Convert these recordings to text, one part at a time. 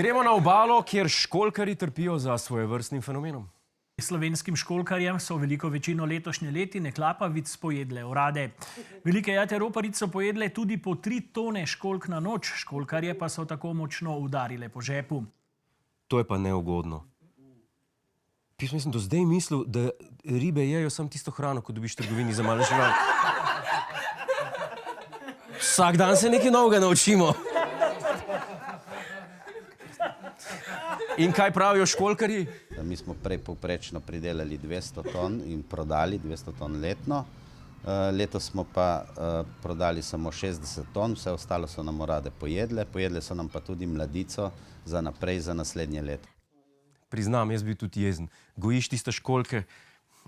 Gremo na obalo, kjer školjkarji trpijo za svojevrstnim fenomenom. Slovenskim školjkarjem so veliko večino letošnje letine klapavic pojedle orade. Velike jate roparic so pojedle tudi po 3 tone školjk na noč, školjkarje pa so tako močno udarile po žepu. To je pa neugodno. Pismo sem do zdaj mislil, da ribe jejo samo tisto hrano, ko dobiš v trgovini za male živali. Vsak dan se nekaj novega naučimo. In kaj pravijo školjkarji? Mi smo prej povprečno pridelali 200 ton in prodali 200 ton letno. Letos smo pa prodali samo 60 ton, vse ostalo so nam orade pojedle. Pojedle so nam pa tudi mladico za naprej, za naslednje leto. Priznam, jaz bi tudi jezen. Gojiš tiste školjke,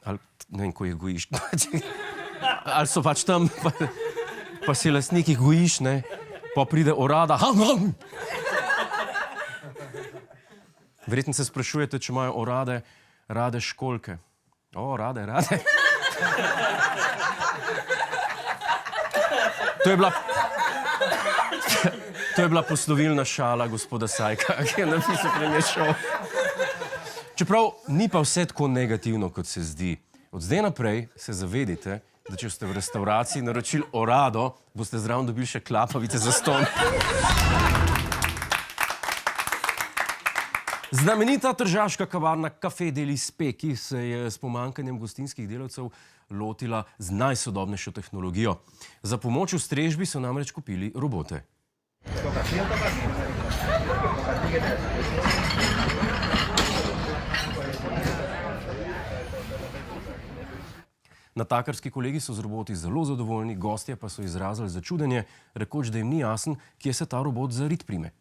ali ne vem, ko jih gojiš. Ali so pač tam, pa si lastnik jih gojiš, ne? Pa pride orada. Verjetno se sprašujete, če imajo orade rade školjke. O, rade. To je bila poslovilna šala gospoda Sajka, ki je napisal premešal. Čeprav ni pa vse tako negativno, kot se zdi. Od zdaj naprej se zavedite, da če ste v restavraciji naročili orado, boste zraven dobili še klapavice za ston. Znamenita tržaška kavarna Café Delispe, ki se je s pomanjkanjem gostinskih delavcev lotila z najsodobnejšo tehnologijo. Za pomoč v strežbi so namreč kupili robote. Natakarski kolegi so z roboti zelo zadovoljni, gostje pa so izrazili začudenje, rekoč, da jim ni jasen, kje se ta robot za rit prime.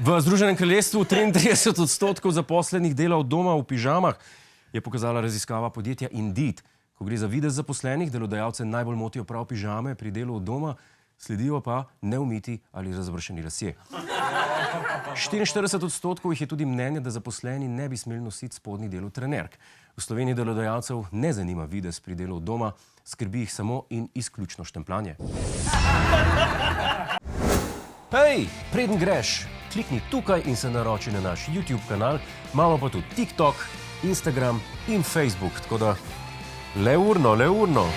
V Združenem kraljestvu 33% zaposlenih dela od doma v pižamah, je pokazala raziskava podjetja Indeed. Ko gre za videz zaposlenih, delodajalce najbolj motijo prav pižame pri delu od doma, sledijo pa neumiti ali razvršeni lasje. 44% jih je tudi mnenje, da zaposleni ne bi smeli nositi spodnjih delov trenerk. V Sloveniji delodajalcev ne zanima videz pri delu od doma, skrbi jih samo in izključno štempljanje. Hej, preden greš, klikni tukaj in se naroči na naš YouTube kanal, imamo pa tudi TikTok, Instagram in Facebook, tako da le urno.